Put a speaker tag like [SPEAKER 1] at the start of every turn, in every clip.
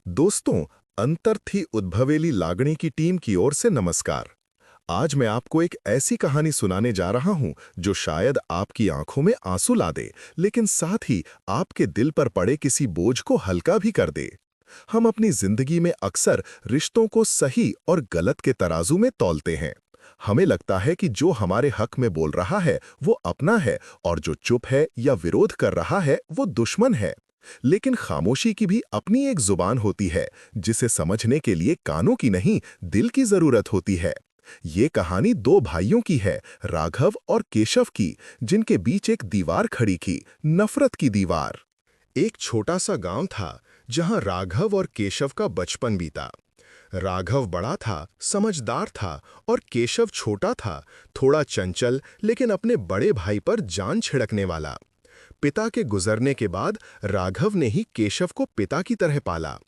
[SPEAKER 1] दोस्तों, अंतर थी उद्भवेली लागणी की टीम की ओर से नमस्कार। आज मैं आपको एक ऐसी कहानी सुनाने जा रहा हूं जो शायद आपकी आंखों में आंसू ला दे, लेकिन साथ ही आपके दिल पर पड़े किसी बोझ को हल्का भी कर दे। हम अपनी जिंदगी में अक्सर रिश्तों को सही और गलत के तराजू में तौलते हैं। हमें लगता है कि जो हमारे हक में बोल रहा है वो अपना है और जो चुप है या विरोध कर रहा है वो दुश्मन है। लेकिन खामोशी की भी अपनी एक जुबान होती है, जिसे समझने के लिए कानों की नहीं, दिल की जरूरत होती है। ये कहानी दो भाइयों की है, राघव और केशव की, जिनके बीच एक दीवार खड़ी थी, नफरत की दीवार। एक छोटा सा गांव था जहां राघव और केशव का बचपन बीता। राघव बड़ा था, समझदार था, और केशव छोटा था, थोड़ा चंचल, लेकिन अपने बड़े भाई पर जान छिड़कने वाला। पिता के गुजरने के बाद राघव ने ही केशव को पिता की तरह पाला।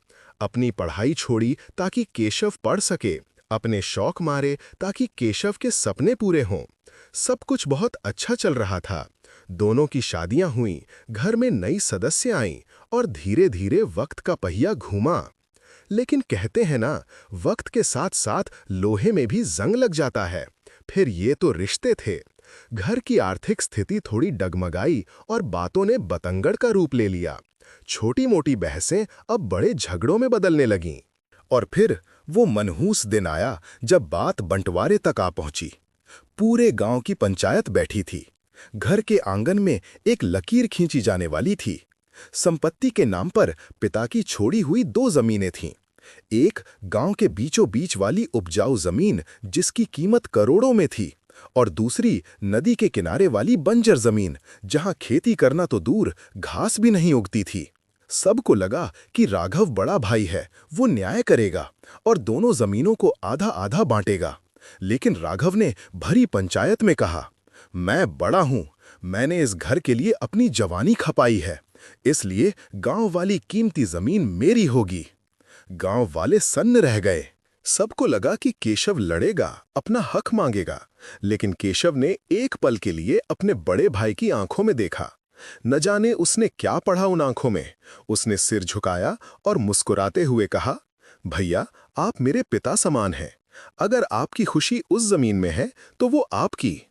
[SPEAKER 1] अपनी पढ़ाई छोड़ी ताकि केशव पढ़ सके, अपने शौक मारे ताकि केशव के सपने पूरे हों। सब कुछ बहुत अच्छा चल रहा था। दोनों की शादियां हुईं, घर में नई सदस्य आईं, और धीरे धीरे वक्त का पहिया घूमा। लेकिन कहते हैं ना, वक्त के साथ साथ लोहे में भी जंग लग जाता है। फिर ये तो रिश्ते थे। घर की आर्थिक स्थिति थोड़ी डगमगाई और बातों ने बतंगड़ का रूप ले लिया। छोटी मोटी बहसें अब बड़े झगड़ों में बदलने लगीं। और फिर वो मनहूस दिन आया जब बात बंटवारे तक आ पहुंची। पूरे गांव की पंचायत बैठी थी। घर के आंगन में एक लकीर खींची जाने वाली थी। संपत्ति के नाम पर पिता की छोड़ी हुई दो जमीनें थीं। एक गांव के बीचों बीच वाली उपजाऊ जमीन, जिसकी कीमत करोड़ों में थी, और दूसरी नदी के किनारे वाली बंजर जमीन, जहां खेती करना तो दूर, घास भी नहीं उगती थी। सबको लगा कि राघव बड़ा भाई है, वो न्याय करेगा और दोनों जमीनों को आधा आधा बांटेगा। लेकिन राघव ने भरी पंचायत में कहा, मैं बड़ा हूं, मैंने इस घर के लिए अपनी जवानी खपाई है, इसलिए गांव वाली कीमती जमीन मेरी होगी। गांव वाले सन्न रह गए। सबको लगा कि केशव लड़ेगा, अपना हक मांगेगा। लेकिन केशव ने एक पल के लिए अपने बड़े भाई की आंखों में देखा। न जाने उसने क्या पढ़ा उन आंखों में। उसने सिर झुकाया और मुस्कुराते हुए कहा, भैया, आप मेरे पिता समान हैं। अगर आपकी खुशी उस जमीन में है तो वो आपकी।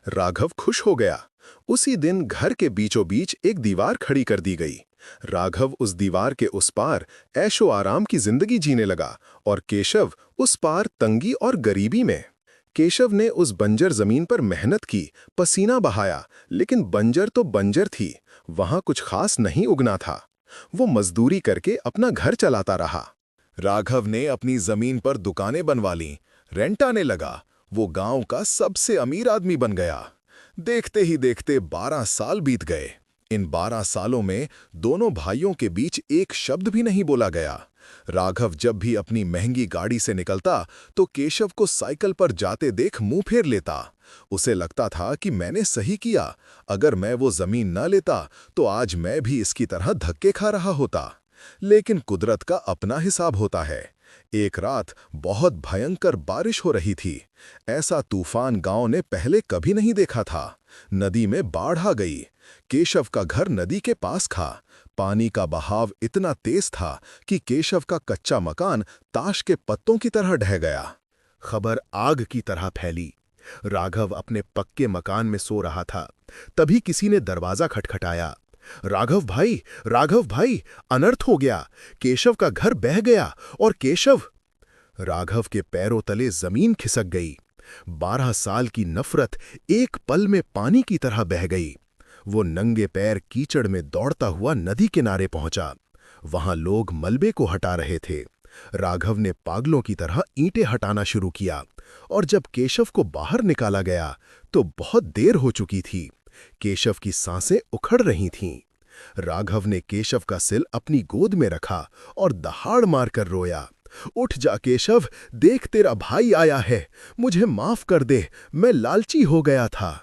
[SPEAKER 1] राघव खुश हो गया। उसी दिन घर के बीचों बीच एक दीवार खड़ी कर दी गई। राघव उस दीवार के उस पार ऐशो आराम की जिंदगी जीने लगा, और केशव उस पार तंगी और गरीबी में। केशव ने उस बंजर जमीन पर मेहनत की, पसीना बहाया, लेकिन बंजर तो बंजर थी, वहां कुछ खास नहीं उगना था। वो मजदूरी करके अपना घर चलाता रहा। राघव ने अपनी जमीन पर दुकानें बनवा लीं, रेंट आने लगा। वो गांव का सबसे अमीर आदमी बन गया। देखते ही देखते 12 साल बीत गए। इन 12 सालों में दोनों भाइयों के बीच एक शब्द भी नहीं बोला गया। राघव जब भी अपनी महंगी गाड़ी से निकलता तो केशव को साइकिल पर जाते देख मुंह फेर लेता। उसे लगता था कि मैंने सही किया, अगर मैं वो जमीन न लेता तो आज मैं भी इसकी तरह धक्के खा रहा होता। लेकिन कुदरत का अपना हिसाब होता है। एक रात बहुत भयंकर बारिश हो रही थी। ऐसा तूफान गांव ने पहले कभी नहीं देखा था। नदी में बाढ़ आ गई। केशव का घर नदी के पास था। पानी का बहाव इतना तेज था कि केशव का कच्चा मकान ताश के पत्तों की तरह ढह गया। खबर आग की तरह फैली। राघव अपने पक्के मकान में सो रहा था। तभी किसी ने दरवाजा खटखटाया। राघव भाई, अनर्थ हो गया। केशव का घर बह गया और केशव। राघव के पैरों तले जमीन खिसक गई। 12 साल की नफरत एक पल में पानी की तरह बह गई। वो नंगे पैर कीचड़ में दौड़ता हुआ नदी किनारे पहुंचा। वहां लोग मलबे को हटा रहे थे। राघव ने पागलों की तरह ईंटें हटाना शुरू किया, और जब केशव को बाहर निकाला गया तो बहुत देर हो चुकी थी। केशव की सांसें उखड़ रही थीं। राघव ने केशव का सिर अपनी गोद में रखा और दहाड़ मारकर रोया, उठ जा केशव, देख तेरा भाई आया है, मुझे माफ कर दे, मैं लालची हो गया था।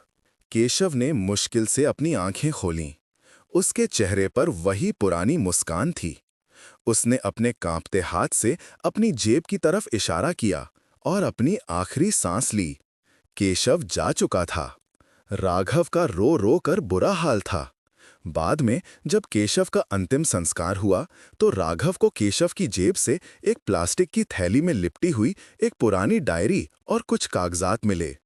[SPEAKER 1] केशव ने मुश्किल से अपनी आंखें खोलीं। उसके चेहरे पर वही पुरानी मुस्कान थी। उसने अपने कांपते हाथ से अपनी जेब की तरफ इशारा किया और अपनी आखिरी सांस ली। केशव जा चुका था। राघव का रो रो कर बुरा हाल था। बाद में जब केशव का अंतिम संस्कार हुआ तो राघव को केशव की जेब से एक प्लास्टिक की थैली में लिपटी हुई एक पुरानी डायरी और कुछ कागजात मिले।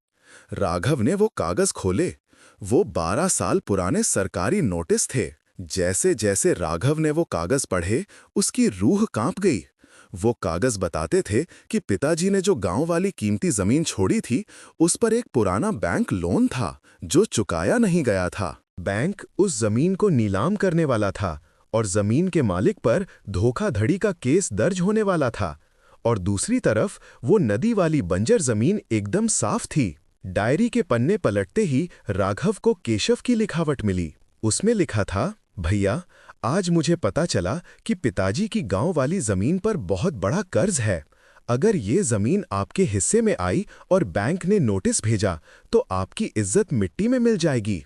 [SPEAKER 1] राघव ने वो कागज खोले। वो 12 साल पुराने सरकारी नोटिस थे। जैसे जैसे राघव ने वो कागज पढ़े, उसकी रूह कांप गई। वो कागज बताते थे कि पिताजी ने जो गांव वाली कीमती जमीन छोड़ी थी, उस पर एक पुराना बैंक लोन था जो चुकाया नहीं गया था। बैंक उस जमीन को नीलाम करने वाला था और जमीन के मालिक पर धोखाधड़ी का केस दर्ज होने वाला था। और दूसरी तरफ वो नदी वाली बंजर जमीन एकदम साफ थी। डायरी के पन्ने पलटते ही राघव को केशव की लिखावट मिली। उसमें लिखा था, भैया, आज मुझे पता चला कि पिताजी की गांव वाली जमीन पर बहुत बड़ा कर्ज है। अगर ये जमीन आपके हिस्से में आई और बैंक ने नोटिस भेजा तो आपकी इज्जत मिट्टी में मिल जाएगी।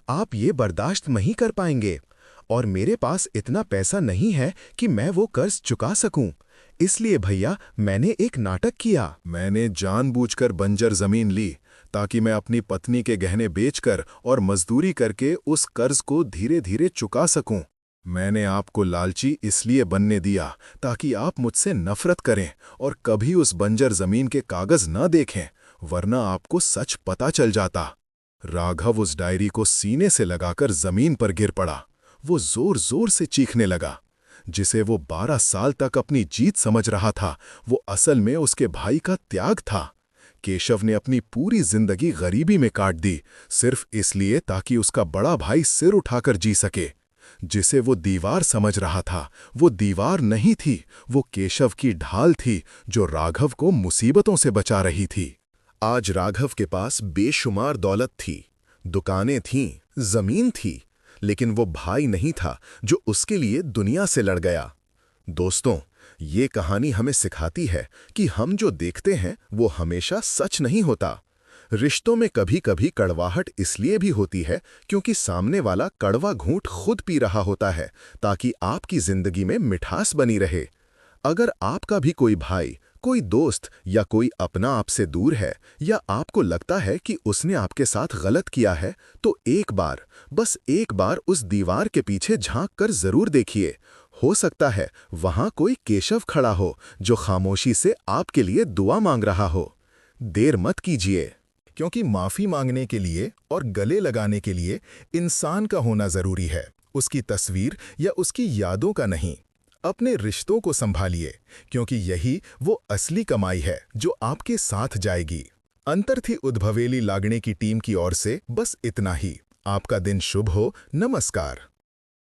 [SPEAKER 1] आप ये बर्दाश्त नहीं कर पाएंगे और मेरे पास इतना पैसा नहीं है कि मैं वो कर्ज चुका सकूं। इसलिए भैया, मैंने एक नाटक किया। मैंने जानबूझकर बंजर जमीन ली ताकि मैं अपनी पत्नी के गहने बेचकर और मजदूरी करके उस कर्ज को धीरे धीरे चुका सकूं। मैंने आपको लालची इसलिए बनने दिया ताकि आप मुझसे नफरत करें और कभी उस बंजर जमीन के कागज न देखें, वरना आपको सच पता चल जाता। राघव उस डायरी को सीने से लगाकर जमीन पर गिर पड़ा। वो जोर जोर से चीखने लगा। जिसे वो 12 साल तक अपनी जीत समझ रहा था, वो असल में उसके भाई का त्याग था। केशव ने अपनी पूरी जिंदगी गरीबी में काट दी, सिर्फ इसलिए ताकि उसका बड़ा भाई सिर उठाकर जी सके। जिसे वो दीवार समझ रहा था, वो दीवार नहीं थी, वो केशव की ढाल थी जो राघव को मुसीबतों से बचा रही थी। आज राघव के पास बेशुमार दौलत थी, दुकानें थीं, जमीन थी, लेकिन वो भाई नहीं था जो उसके लिए दुनिया से लड़ गया। दोस्तों, ये कहानी हमें सिखाती है कि हम जो देखते हैं वो हमेशा सच नहीं होता। रिश्तों में कभी कभी कड़वाहट इसलिए भी होती है क्योंकि सामने वाला कड़वा घूंट खुद पी रहा होता है ताकि आपकी जिंदगी में मिठास बनी रहे। अगर आपका भी कोई भाई, कोई दोस्त या कोई अपना आपसे दूर है या आपको लगता है कि उसने आपके साथ गलत किया है, तो एक बार, बस एक बार उस दीवार के पीछे झांक कर जरूर देखिए। हो सकता है वहां कोई केशव खड़ा हो जो खामोशी से आपके लिए दुआ मांग रहा हो। देर मत कीजिए, क्योंकि माफी मांगने के लिए और गले लगाने के लिए इंसान का होना जरूरी है, उसकी तस्वीर या उसकी यादों का नहीं। अपने रिश्तों को संभालिए, क्योंकि यही वो असली कमाई है जो आपके साथ जाएगी। अंतर्थी उद्भवेली लागणे की टीम की ओर से बस इतना ही। आपका दिन शुभ हो। नमस्कार।